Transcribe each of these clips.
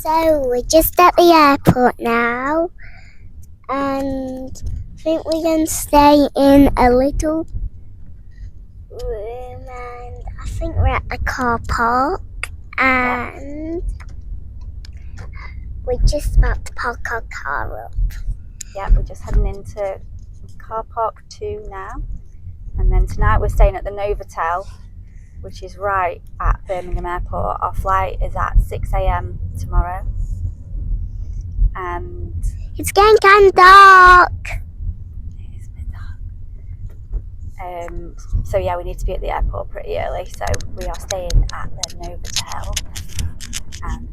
So we're just at the airport now, and I think we're going to stay in a little room, and I think we're at the car park, and we're just about to park our car up. Yeah, we're just heading into car park 2 now, and then tonight we're staying at the Novotel, which is right at Birmingham Airport. Our flight is at 6 a.m. tomorrow, and It's getting kind of dark. it is a bit dark. So yeah, we need to be at the airport pretty early. So we are staying at the Novotel, and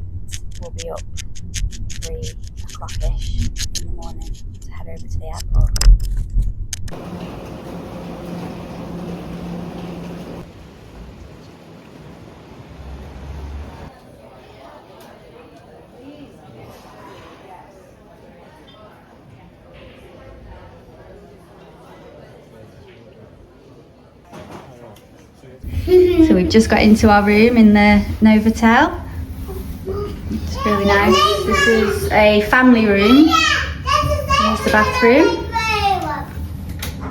we'll be up 3 o'clock-ish in the morning to head over to the airport. So we've just got into our room in the Novotel. It's really nice. This is a family room. Here's the bathroom.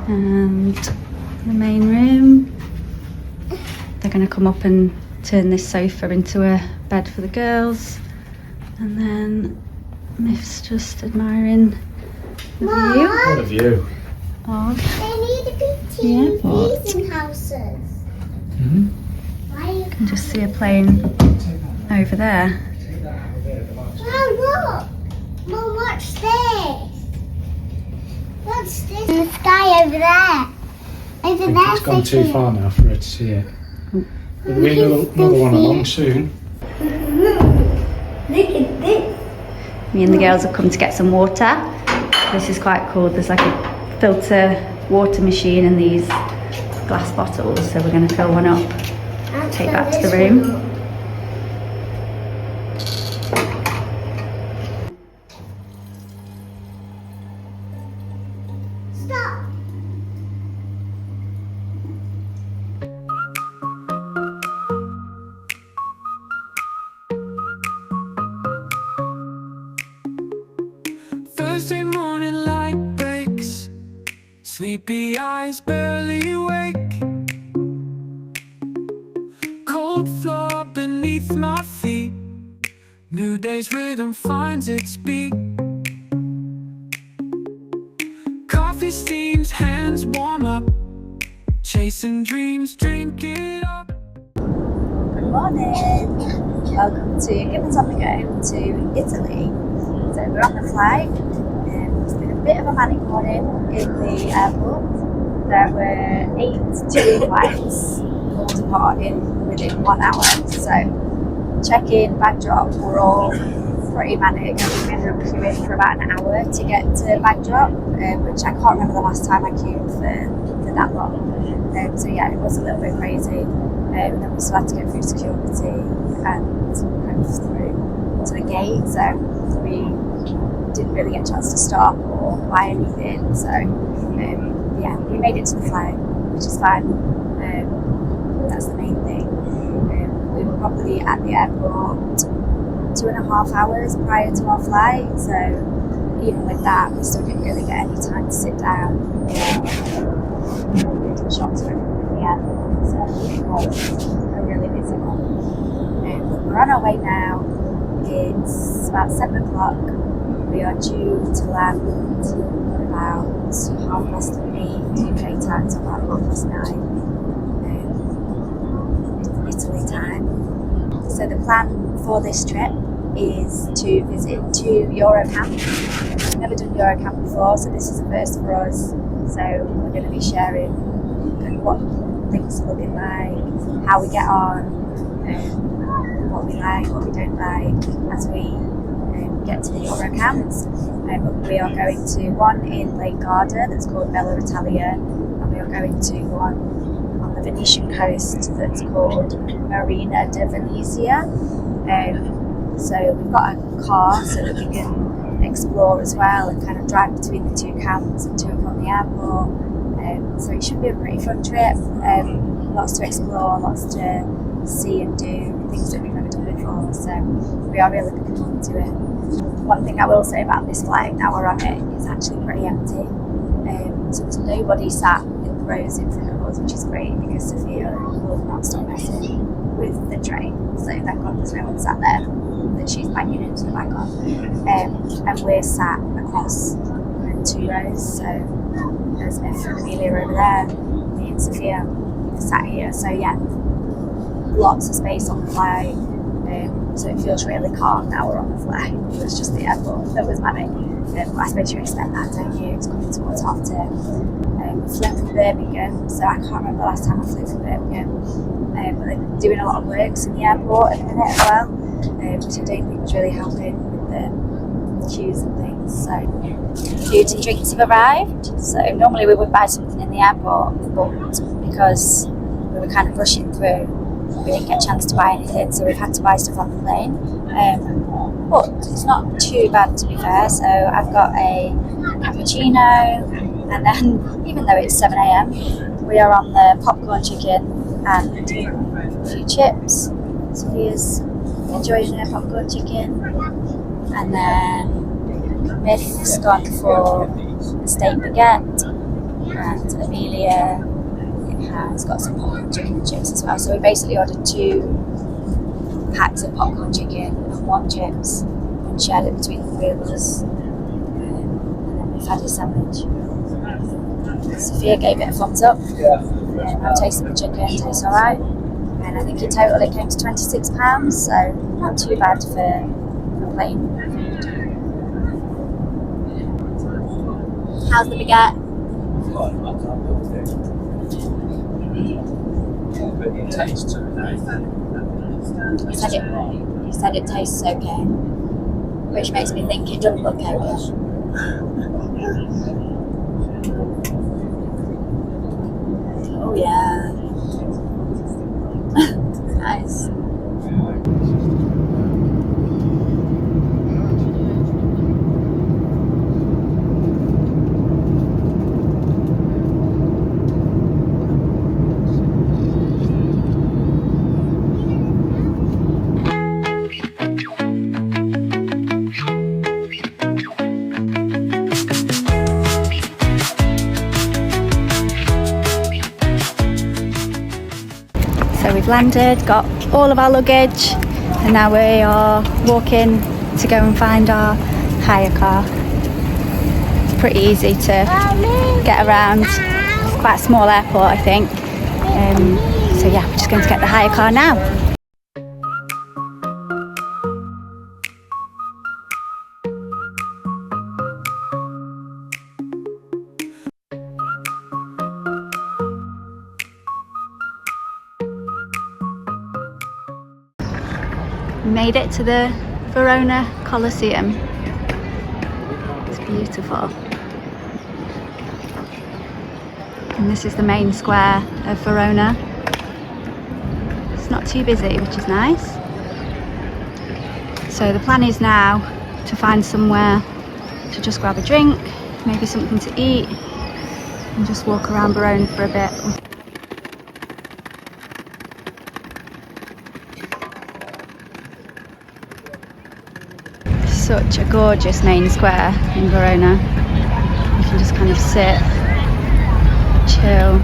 And the main room. They're going to come up and turn this sofa into a bed for the girls. And then Miff's just admiring the view. What a view. Oh, They need to be TVs in houses. Mm-hmm. Why you you can just see a plane over there. Wow, look! Mum, watch this! What's this? In the sky over there. Over I think there. it's gone too far now for her to see it. There'll be another one along soon. Look at this. Me and the girls have come to get some water. This is quite cool. There's like a filter water machine in these glass bottles, so we're going to fill one up, take that to the room. Stop. Thursday morning light breaks, sleepy eyes barely awake. Cold floor beneath my feet, new day's rhythm finds its beat. Coffee steams, hands warm up, chasing dreams, drink it up. Good morning. Welcome to Gibbons on the Go to Italy. So we're on the flight. It's been a bit of a manic morning in the airport. There were 8 2 flights all departing within 1 hour. So check-in, bag drop were all pretty manic. We ended up queuing for about an hour to get to bag drop, which I can't remember the last time I queued for that long. So yeah, it was a little bit crazy. And then we still had to go through security and kind of through to the gate. So we didn't really get a chance to stop or buy anything. So yeah, we made it to the flight, which is fine. That's the main thing. We were probably at the airport 2.5 hours prior to our flight. So even with that, we still didn't really get any time to sit down. The shops were in the airport, so it was a really busy one. But we're on our way now. It's about 7 o'clock. We are due to land about 8:30 UK time, so about 9:30 Italy time. So the plan for this trip is to visit 2 Eurocamp. We've never done Eurocamp before, so this is the first for us. So we're going to be sharing what things are looking like, how we get on, what we like, what we don't like as we get to the Eurocamps. We are going to one in Lake Garda that's called Italia, and we are going to one on the Venetian coast that's called Marina de Venezia. So we've got a car so that we can explore as well and kind of drive between the 2 camps and 2 from the airport. So it should be a pretty fun trip. Lots to explore, lots to see and do, things that we've never done before. so we are really looking forward to it. One thing I will say about this flight, now we're on it, it's actually pretty empty. So there's nobody sat in the rows in front of us, which is great because Sophia will not stop messing with the train. So thank God there's no one sat there that she's banging into the back on. And we're sat across 2 rows, so there's Miff and Amelia over there, me and Sophia are sat here. So yeah, lots of space on the flight. So it feels really calm now we're on the flight. It was just the airport that was manic. I suppose you expect that, don't you? It's coming towards half term. We flew from Birmingham, so I can't remember the last time I flew from Birmingham. But they're doing a lot of works in the airport at the minute as well, which I don't think was really helping with the queues and things. So food and drinks have arrived. So normally we would buy something in the airport, but because we were kind of rushing through, we didn't get a chance to buy anything, so we've had to buy stuff on the plane. But it's not too bad, to be fair. So I've got a cappuccino, and then even though it's 7 a.m, we are on the popcorn chicken and a few chips. Sophia's enjoying her popcorn chicken, and then Miff's gone for a steak baguette, and Amelia has got some popcorn chicken and chips as well. So we basically ordered 2 packs of popcorn chicken and 1 chips and shared it between the 3 of us. And then we've had a sandwich. Sophia gave it a thumbs up. I've tasted the chicken, it tastes alright. And I think in total it came to £26, so not too bad for plain food. How's the baguette? You said it tastes okay, which makes me think it doesn't look okay. Oh yeah, nice. We've landed, got all of our luggage, and now we are walking to go and find our hire car. It's pretty easy to get around. It's quite a small airport, I think. So yeah, we're just going to get the hire car now. We made it to the Verona Colosseum. It's beautiful. And this is the main square of Verona. It's not too busy, which is nice. So the plan is now to find somewhere to just grab a drink, maybe something to eat, and just walk around Verona for a bit. Such a gorgeous main square in Verona. You can just kind of sit, chill.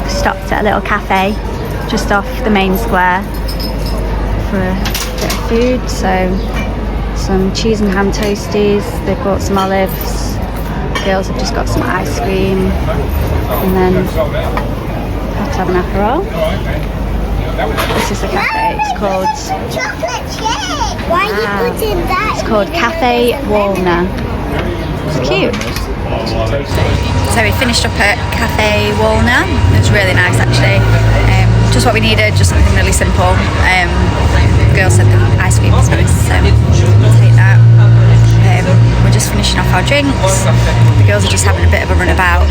Stopped at a little cafe just off the main square for a bit of food. So some cheese and ham toasties, they've bought some olives. Girls have just got some ice cream, and then have to have an aperol. This is the cafe. It's called Chocolate chip. Why are you putting that? It's called Cafe Walna. It's cute. So we finished up at Cafe Walna. It was really nice actually. Just what we needed, just something really simple. The girl said the ice cream was nice, so we'll take that. We're just finishing off our drinks. The girls are just having a bit of a run about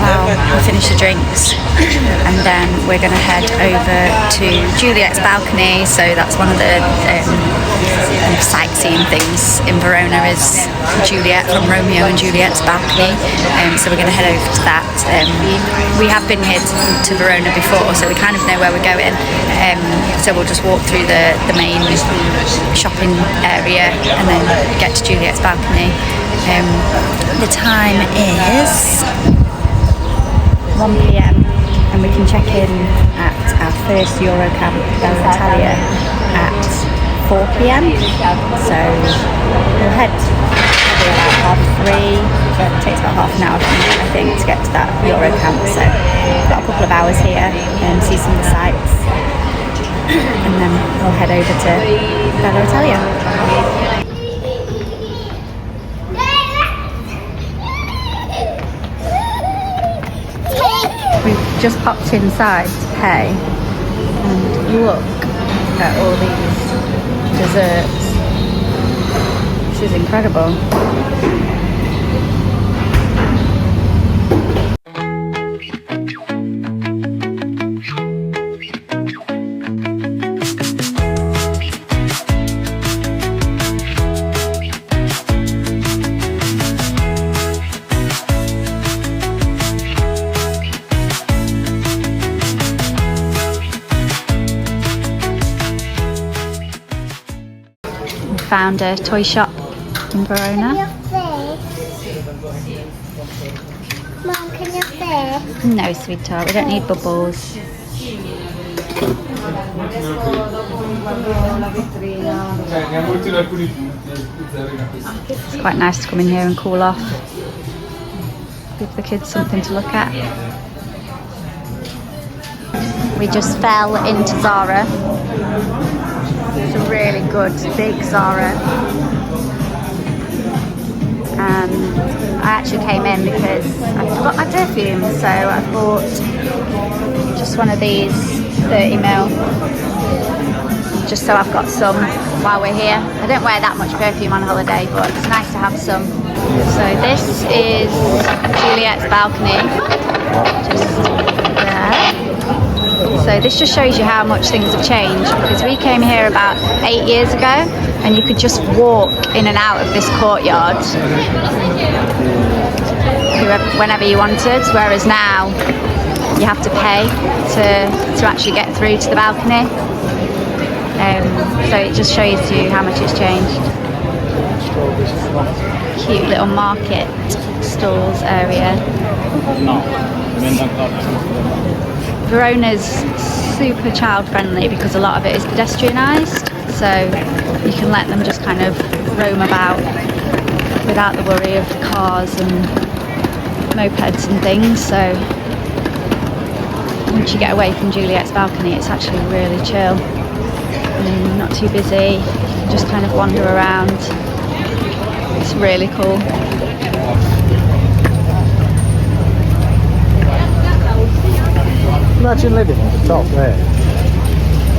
while we finish the drinks, and then we're going to head over to Juliet's balcony. So that's one of the kind of sightseeing things in Verona is Juliet from Romeo and Juliet's balcony. So we're going to head over to that. We have been here to Verona before, so we kind of know where we're going. So we'll just walk through the main shopping area and then get to Juliet's balcony. The time is 1 p.m. and we can check in at our first Eurocamp Italia at 4 p.m. So we'll head about 3:30. It takes about half an hour, I think, to get to that Eurocamp. So we've got a couple of hours here and see some of the sights, and then we'll head over to Bella Italia. We've just popped inside to pay, and look at all these desserts. This is incredible. Found a toy shop in Verona. Mom, can you fish? No, sweetheart, we don't need bubbles. It's quite nice to come in here and cool off. Give the kids something to look at. We just fell into Zara. It's a really good big Zara, and I actually came in because I forgot my perfume, so I bought just one of these 30ml, just so I've got some while we're here. I don't wear that much perfume on holiday, but it's nice to have some. So this is Juliet's balcony, just there. So this just shows you how much things have changed, because we came here about 8 years ago and you could just walk in and out of this courtyard whenever you wanted, whereas now you have to pay to actually get through to the balcony. So it just shows you how much it's changed. Cute little market stalls area. Verona's super child friendly because a lot of it is pedestrianised, so you can let them just kind of roam about without the worry of cars and mopeds and things. So once you get away from Juliet's balcony, it's actually really chill and not too busy. You can just kind of wander around. It's really cool. Imagine living at the top there.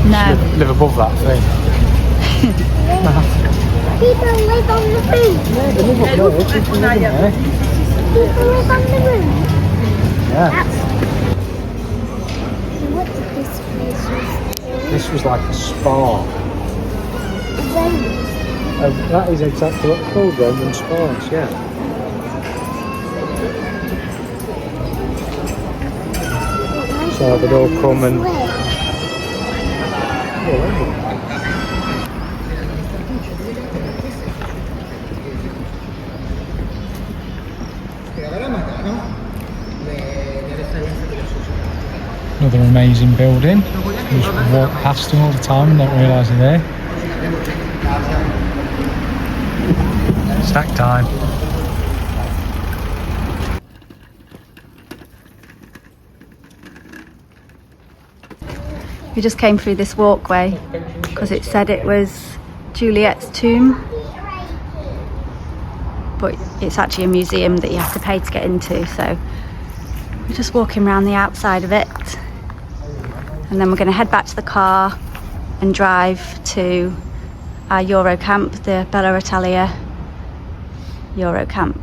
No. Live above that thing. People live on the roof. Yeah, they live up there. People live in there. People live on the roof. Yeah. What did this place use? This was like a spa. That is exactly what it's called, Roman spas, yeah. So they'd all come and... Another amazing building. You just walk past them all the time and don't realise they're there. Snack time. We just came through this walkway because it said it was Juliet's tomb, but it's actually a museum that you have to pay to get into, so we're just walking around the outside of it, and then we're going to head back to the car and drive to our Eurocamp, the Bella Italia Eurocamp.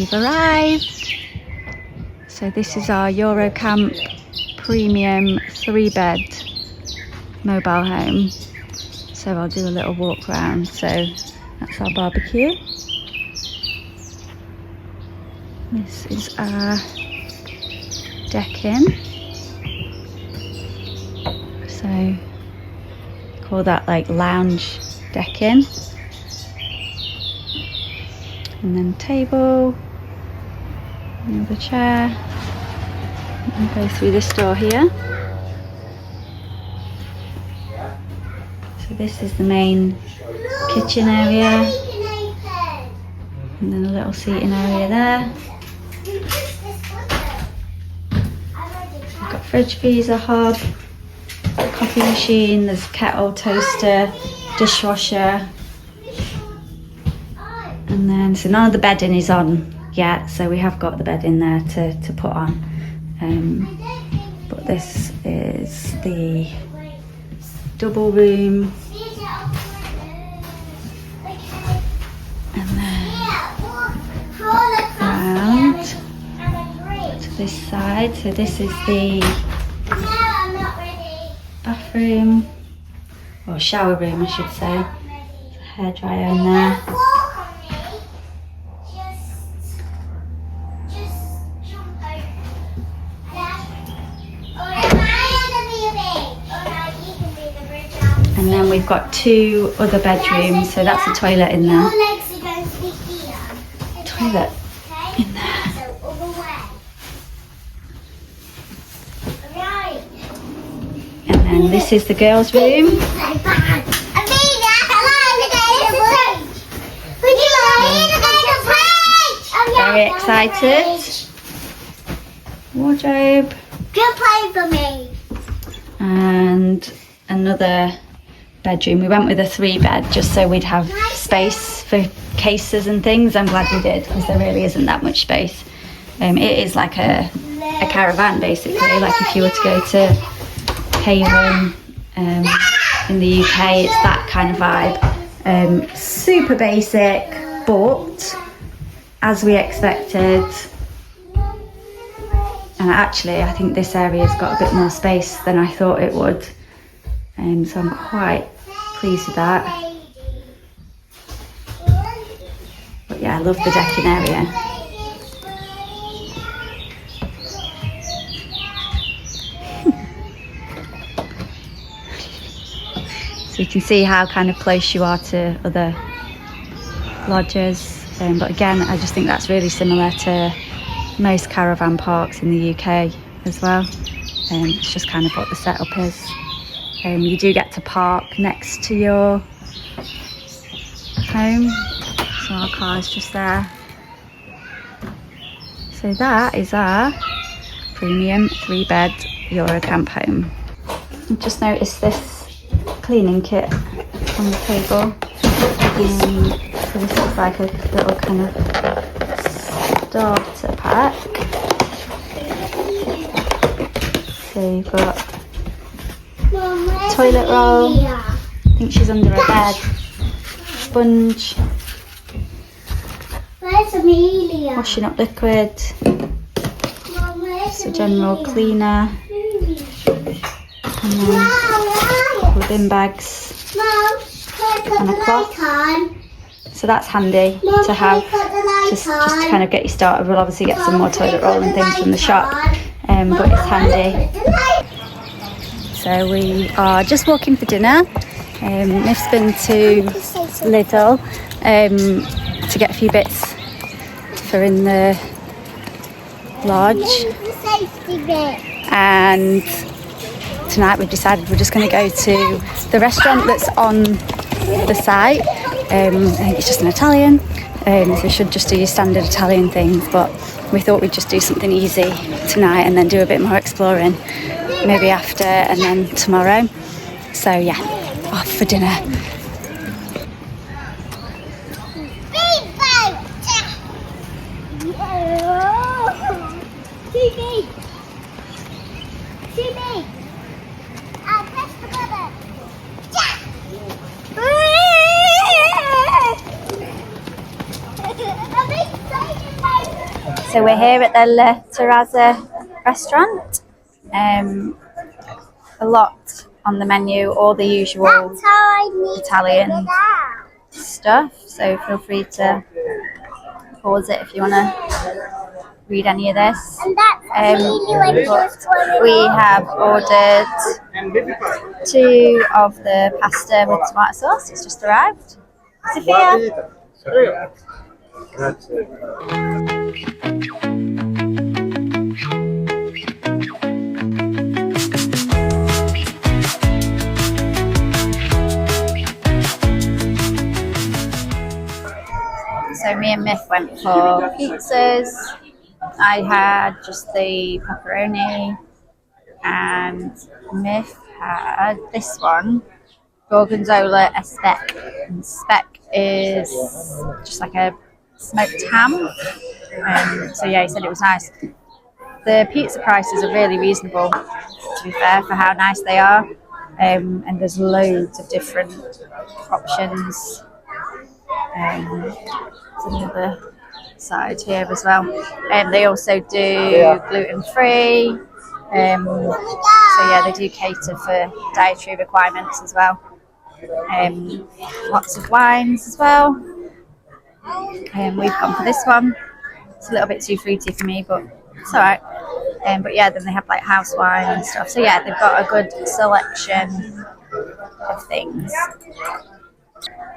We've arrived. So this is our Eurocamp premium 3-bed mobile home. So I'll do a little walk round. So that's our barbecue. This is our decking. So call that like lounge decking. And then table, another chair, and go through this door here. So this is the main kitchen area, and then a little seating area there. We've got fridge, freezer, hob, coffee machine, there's kettle, toaster, dishwasher. And then, so none of the bedding is on yet, so we have got the bed in there to put on. But this is the double room. And then round to this side. So this is the bathroom, or shower room I should say. Hairdryer in there. And then we've got 2 other bedrooms, so that's a toilet in there. Toilet in there. And then this is the girls' room. Very excited. Wardrobe. Good play for me. And another bedroom. We went with a 3-bed just so we'd have space for cases and things. I'm glad we did, because there really isn't that much space. It is like a caravan basically, like if you were to go to Haven in the UK, it's that kind of vibe. Super basic, but as we expected. And actually I think this area's got a bit more space than I thought it would. So I'm quite pleased with that. But yeah, I love the decking area. So you can see how kind of close you are to other lodges. But again, I just think that's really similar to most caravan parks in the UK as well. It's just kind of what the setup is. You do get to park next to your home, so our car's just there. So that is our premium 3-bed Eurocamp home. I've just noticed this cleaning kit on the table. So this looks like a little kind of starter pack. So you've got toilet roll, I think she's under a bed, sponge, Where's Amelia? washing up liquid, so general cleaner, and then a couple of bin bags and a cloth. So that's handy to have, just to kind of get you started. We'll obviously get some more toilet roll and things from the shop, but it's handy. So we are just walking for dinner. Miff's been to Lidl to get a few bits for in the lodge. And tonight we've decided we're just going to go to the restaurant that's on the site. I think it's just an Italian, so we should just do your standard Italian things, but we thought we'd just do something easy tonight and then do a bit more exploring maybe after and then tomorrow. So yeah, off for dinner. So we're here at the Terrazze restaurant. A lot on the menu, all the usual Italian stuff. So feel free to pause it if you want to read any of this. But we have ordered 2 of the pasta with tomato sauce. It's just arrived. Sophia. So me and Miff went for pizzas. I had just the pepperoni, and Miff had this one, gorgonzola e speck. And speck is just like a smoked ham. So yeah, he said it was nice. The pizza prices are really reasonable, to be fair, for how nice they are. And there's loads of different options. There's another side here as well. They also do gluten-free. So yeah, they do cater for dietary requirements as well. Lots of wines as well. We've gone for this one. It's a little bit too fruity for me, but it's alright. But yeah, then they have like house wine and stuff. So yeah, they've got a good selection of things.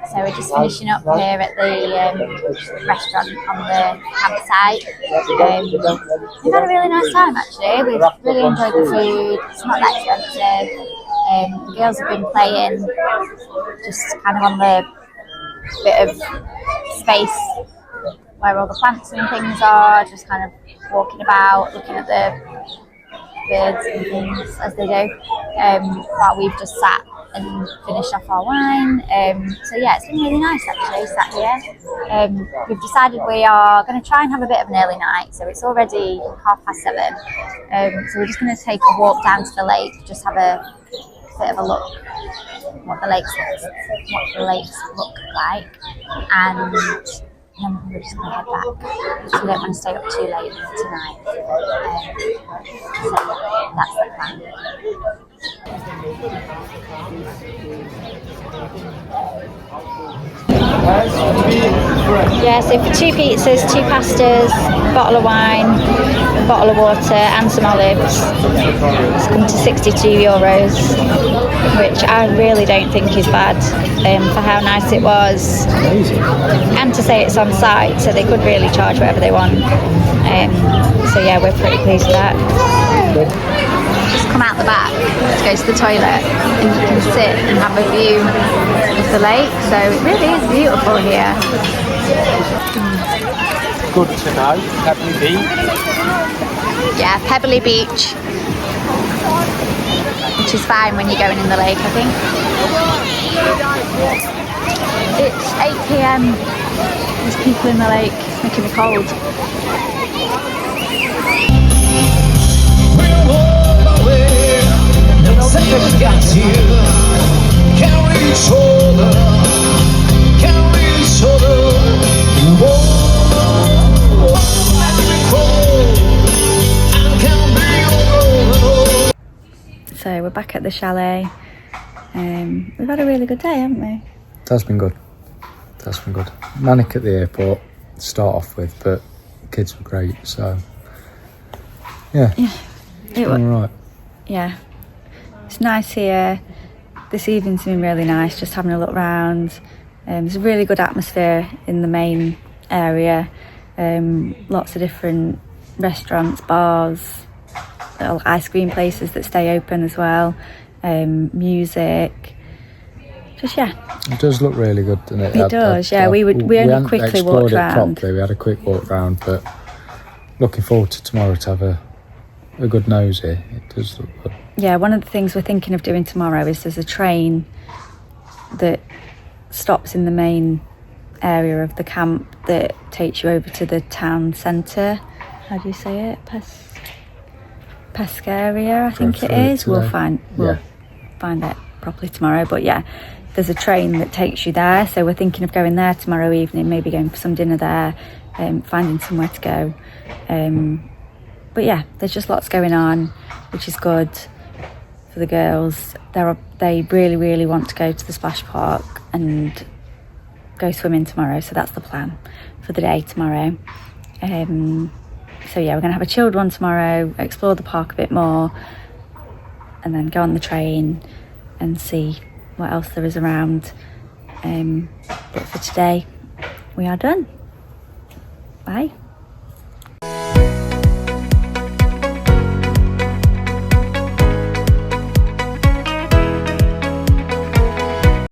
So we're just finishing up here at the restaurant on the campsite. We've had a really nice time actually. We've really enjoyed the food. It's not that expensive. The girls have been playing just kind of on the bit of space where all the plants and things are, just kind of walking about, looking at the birds and things as they do, while we've just sat and finished off our wine. So yeah, it's been really nice actually, sat here. We've decided we are going to try and have a bit of an early night, so it's already 7:30. So we're just going to take a walk down to the lake, just have a bit of a look what the lakes look like, and then we're just going to head back. So we don't want to stay up too late tonight. So that's the plan. Yeah, so for 2 pizzas, 2 pastas, a bottle of wine, a bottle of water and some olives, it's come to €62, which I really don't think is bad for how nice it was. And to say it's on site, so they could really charge whatever they want. So yeah, we're pretty pleased with that. Just come out the back to go to the toilet, and you can sit and have a view of the lake, so it really is beautiful here. Good to know. Pebbly Beach. Yeah, Pebbly Beach, which is fine when you're going in the lake, I think. It's 8 PM. There's people in the lake. It's making me cold. So we're back at the chalet. We've had a really good day, haven't we? That's been good. Manic at the airport to start off with, but the kids were great, so yeah. It was alright. Yeah, it's nice here. This evening's been really nice, just having a look around. There's a really good atmosphere in the main area. Lots of different restaurants, bars, little ice cream places that stay open as well. Music. Just yeah. It does look really good, doesn't it? It does, yeah. We only quickly walked around. Properly. We had a quick walk around, but looking forward to tomorrow to have a good nose here. It does look good. Yeah, one of the things we're thinking of doing tomorrow is there's a train that stops in the main area of the camp that takes you over to the town centre. How do you say it? Pescaria, I think it is. We'll find it properly tomorrow. But yeah, there's a train that takes you there. So we're thinking of going there tomorrow evening, maybe going for some dinner there, finding somewhere to go. But yeah, there's just lots going on, which is good for the girls. They really want to go to the splash park and go swimming tomorrow, so that's the plan for the day tomorrow. So yeah, we're gonna have a chilled one tomorrow, explore the park a bit more, and then go on the train and see what else there is around. But for today, we are done. Bye.